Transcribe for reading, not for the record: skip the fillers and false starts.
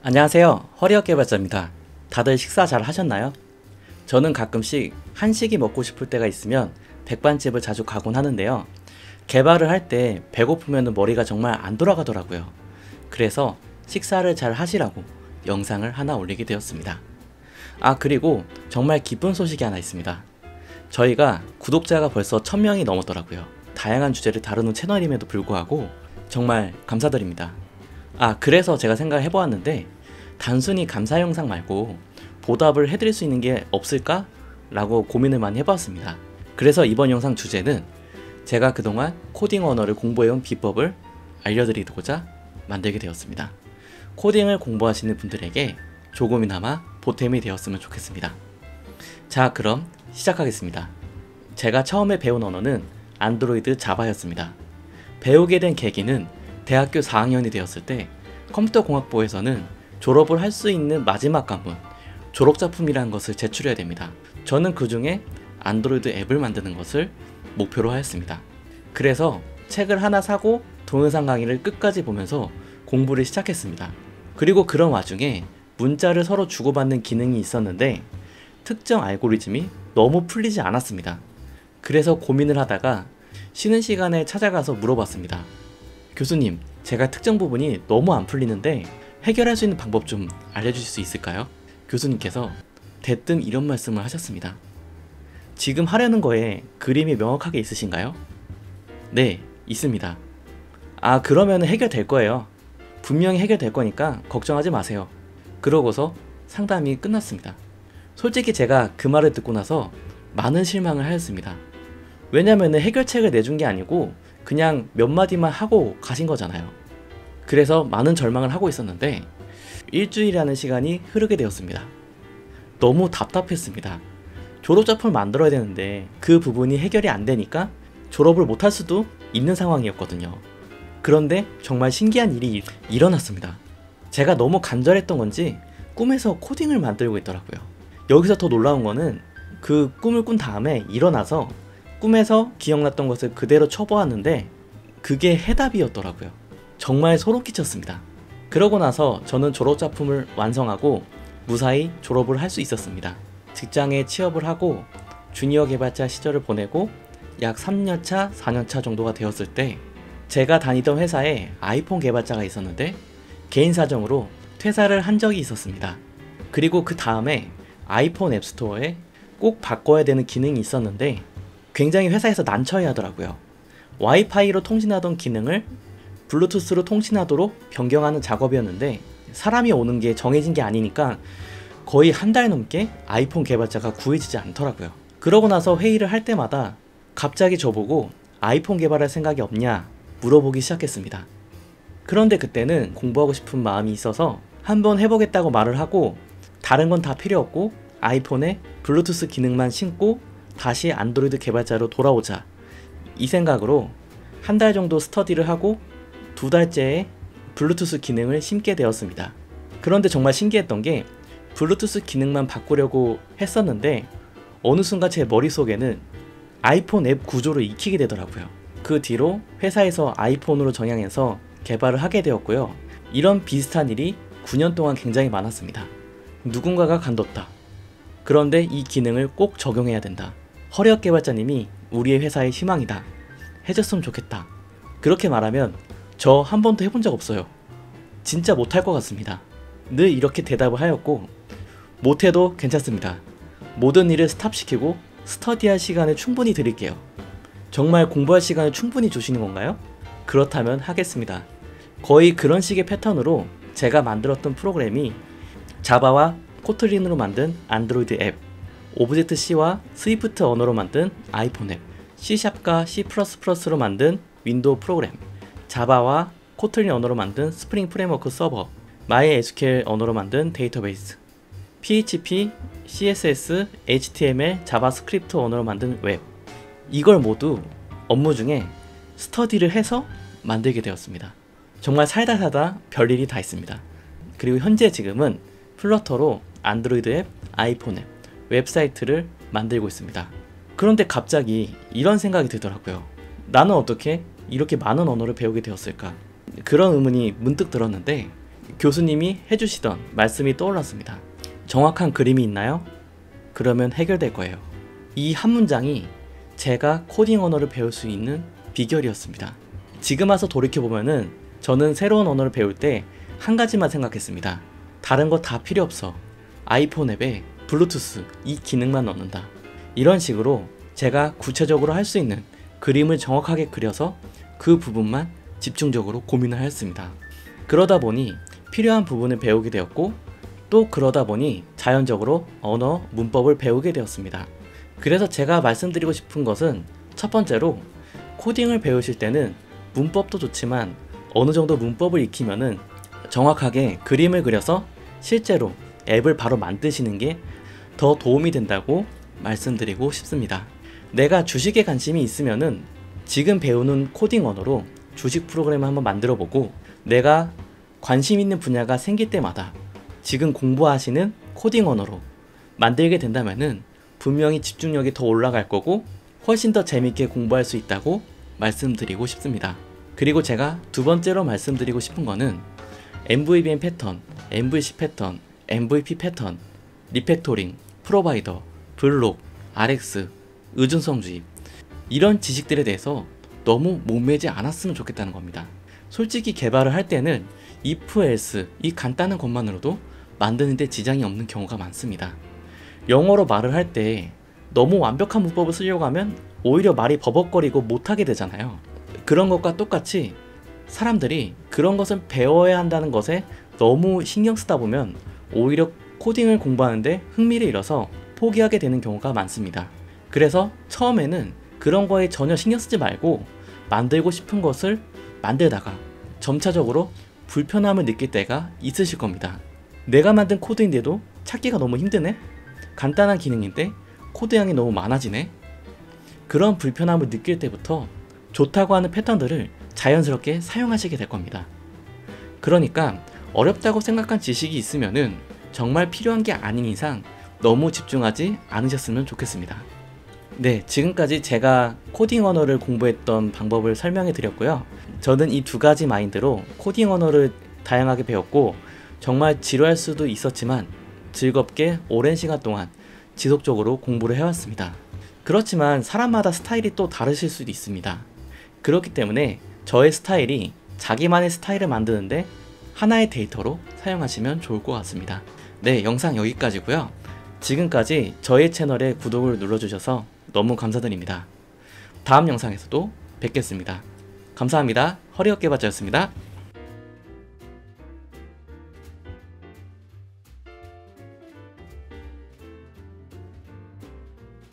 안녕하세요. 허리업 개발자입니다. 다들 식사 잘 하셨나요? 저는 가끔씩 한식이 먹고 싶을 때가 있으면 백반집을 자주 가곤 하는데요. 개발을 할 때 배고프면 머리가 정말 안 돌아가더라고요. 그래서 식사를 잘 하시라고 영상을 하나 올리게 되었습니다. 그리고 정말 기쁜 소식이 하나 있습니다. 저희가 구독자가 벌써 1000명이 넘었더라고요. 다양한 주제를 다루는 채널임에도 불구하고 정말 감사드립니다. 그래서 제가 생각을 해보았는데 단순히 감사 영상 말고 보답을 해드릴 수 있는 게 없을까? 라고 고민을 많이 해봤습니다. 그래서 이번 영상 주제는 제가 그동안 코딩 언어를 공부해온 비법을 알려드리고자 만들게 되었습니다. 코딩을 공부하시는 분들에게 조금이나마 보탬이 되었으면 좋겠습니다. 자, 그럼 시작하겠습니다. 제가 처음에 배운 언어는 안드로이드 자바였습니다. 배우게 된 계기는 대학교 4학년이 되었을 때 컴퓨터공학부에서는 졸업을 할 수 있는 마지막 관문, 졸업작품이라는 것을 제출해야 됩니다. 저는 그 중에 안드로이드 앱을 만드는 것을 목표로 하였습니다. 그래서 책을 하나 사고 동영상 강의를 끝까지 보면서 공부를 시작했습니다. 그리고 그런 와중에 문자를 서로 주고받는 기능이 있었는데 특정 알고리즘이 너무 풀리지 않았습니다. 그래서 고민을 하다가 쉬는 시간에 찾아가서 물어봤습니다. 교수님, 제가 특정 부분이 너무 안 풀리는데 해결할 수 있는 방법 좀 알려주실 수 있을까요? 교수님께서 대뜸 이런 말씀을 하셨습니다. 지금 하려는 거에 그림이 명확하게 있으신가요? 네, 있습니다. 그러면 해결될 거예요. 분명히 해결될 거니까 걱정하지 마세요. 그러고서 상담이 끝났습니다. 솔직히 제가 그 말을 듣고 나서 많은 실망을 하였습니다. 왜냐면 해결책을 내준 게 아니고 그냥 몇 마디만 하고 가신 거잖아요. 그래서 많은 절망을 하고 있었는데 일주일이라는 시간이 흐르게 되었습니다. 너무 답답했습니다. 졸업작품을 만들어야 되는데 그 부분이 해결이 안 되니까 졸업을 못할 수도 있는 상황이었거든요. 그런데 정말 신기한 일이 일어났습니다. 제가 너무 간절했던 건지 꿈에서 코딩을 만들고 있더라고요. 여기서 더 놀라운 거는 그 꿈을 꾼 다음에 일어나서 꿈에서 기억났던 것을 그대로 쳐보았는데 그게 해답이었더라고요. 정말 소름 끼쳤습니다. 그러고 나서 저는 졸업작품을 완성하고 무사히 졸업을 할 수 있었습니다. 직장에 취업을 하고 주니어 개발자 시절을 보내고 약 3년차, 4년차 정도가 되었을 때 제가 다니던 회사에 아이폰 개발자가 있었는데 개인 사정으로 퇴사를 한 적이 있었습니다. 그리고 그 다음에 아이폰 앱스토어에 꼭 바꿔야 되는 기능이 있었는데 굉장히 회사에서 난처해 하더라고요. 와이파이로 통신하던 기능을 블루투스로 통신하도록 변경하는 작업이었는데 사람이 오는 게 정해진 게 아니니까 거의 한 달 넘게 아이폰 개발자가 구해지지 않더라고요. 그러고 나서 회의를 할 때마다 갑자기 저보고 아이폰 개발할 생각이 없냐 물어보기 시작했습니다. 그런데 그때는 공부하고 싶은 마음이 있어서 한번 해보겠다고 말을 하고 다른 건 다 필요 없고 아이폰에 블루투스 기능만 신고 다시 안드로이드 개발자로 돌아오자 이 생각으로 한 달 정도 스터디를 하고 2달째에 블루투스 기능을 심게 되었습니다. 그런데 정말 신기했던 게 블루투스 기능만 바꾸려고 했었는데 어느 순간 제 머릿속에는 아이폰 앱 구조를 익히게 되더라고요. 그 뒤로 회사에서 아이폰으로 정향해서 개발을 하게 되었고요. 이런 비슷한 일이 9년 동안 굉장히 많았습니다. 누군가가 간뒀다. 그런데 이 기능을 꼭 적용해야 된다. 허리업 개발자님이 우리의 회사의 희망이다. 해줬으면 좋겠다. 그렇게 말하면 저 한 번도 해본 적 없어요. 진짜 못할 것 같습니다. 늘 이렇게 대답을 하였고 못해도 괜찮습니다. 모든 일을 스탑시키고 스터디할 시간을 충분히 드릴게요. 정말 공부할 시간을 충분히 주시는 건가요? 그렇다면 하겠습니다. 거의 그런 식의 패턴으로 제가 만들었던 프로그램이 자바와 코틀린으로 만든 안드로이드 앱, 오브젝트-C와 스위프트 언어로 만든 아이폰 앱, C#과 C++로 만든 윈도우 프로그램, 자바와 코틀린 언어로 만든 스프링 프레임워크 서버, MySQL 언어로 만든 데이터베이스, PHP, CSS, HTML, 자바스크립트 언어로 만든 웹, 이걸 모두 업무 중에 스터디를 해서 만들게 되었습니다. 정말 살다 별일이 다 있습니다. 그리고 현재 지금은 플러터로 안드로이드 앱, 아이폰 앱, 웹사이트를 만들고 있습니다. 그런데 갑자기 이런 생각이 들더라고요. 나는 어떻게 이렇게 많은 언어를 배우게 되었을까? 그런 의문이 문득 들었는데 교수님이 해주시던 말씀이 떠올랐습니다. 정확한 그림이 있나요? 그러면 해결될 거예요. 이 한 문장이 제가 코딩 언어를 배울 수 있는 비결이었습니다. 지금 와서 돌이켜보면은 저는 새로운 언어를 배울 때 한 가지만 생각했습니다. 다른 거 다 필요 없어. 아이폰 앱에 블루투스 이 기능만 넣는다. 이런 식으로 제가 구체적으로 할 수 있는 그림을 정확하게 그려서 그 부분만 집중적으로 고민을 하였습니다. 그러다 보니 필요한 부분을 배우게 되었고, 또 그러다 보니 자연적으로 언어, 문법을 배우게 되었습니다. 그래서 제가 말씀드리고 싶은 것은 첫 번째로 코딩을 배우실 때는 문법도 좋지만 어느 정도 문법을 익히면은 정확하게 그림을 그려서 실제로 앱을 바로 만드시는 게 더 도움이 된다고 말씀드리고 싶습니다. 내가 주식에 관심이 있으면은 지금 배우는 코딩 언어로 주식 프로그램을 한번 만들어 보고, 내가 관심 있는 분야가 생길 때마다 지금 공부하시는 코딩 언어로 만들게 된다면은 분명히 집중력이 더 올라갈 거고 훨씬 더 재밌게 공부할 수 있다고 말씀드리고 싶습니다. 그리고 제가 두 번째로 말씀드리고 싶은 거는 MVVM 패턴, MVC 패턴, MVP 패턴, 리팩토링, 프로바이더, 블록, RX, 의존성주의, 이런 지식들에 대해서 너무 목매지 않았으면 좋겠다는 겁니다. 솔직히 개발을 할 때는 if, else 이 간단한 것만으로도 만드는데 지장이 없는 경우가 많습니다. 영어로 말을 할 때 너무 완벽한 문법을 쓰려고 하면 오히려 말이 버벅거리고 못하게 되잖아요. 그런 것과 똑같이 사람들이 그런 것을 배워야 한다는 것에 너무 신경 쓰다 보면 오히려 코딩을 공부하는데 흥미를 잃어서 포기하게 되는 경우가 많습니다. 그래서 처음에는 그런 거에 전혀 신경 쓰지 말고 만들고 싶은 것을 만들다가 점차적으로 불편함을 느낄 때가 있으실 겁니다. 내가 만든 코드인데도 찾기가 너무 힘드네? 간단한 기능인데 코드량이 너무 많아지네? 그런 불편함을 느낄 때부터 좋다고 하는 패턴들을 자연스럽게 사용하시게 될 겁니다. 그러니까 어렵다고 생각한 지식이 있으면은 정말 필요한 게 아닌 이상 너무 집중하지 않으셨으면 좋겠습니다. 네, 지금까지 제가 코딩 언어를 공부했던 방법을 설명해 드렸고요. 저는 이 두 가지 마인드로 코딩 언어를 다양하게 배웠고, 정말 지루할 수도 있었지만 즐겁게 오랜 시간 동안 지속적으로 공부를 해왔습니다. 그렇지만 사람마다 스타일이 또 다르실 수도 있습니다. 그렇기 때문에 저의 스타일이 자기만의 스타일을 만드는데 하나의 데이터로 사용하시면 좋을 것 같습니다. 네, 영상 여기까지고요. 지금까지 저의 채널에 구독을 눌러주셔서 너무 감사드립니다. 다음 영상에서도 뵙겠습니다. 감사합니다. 허리어깨 바자였습니다.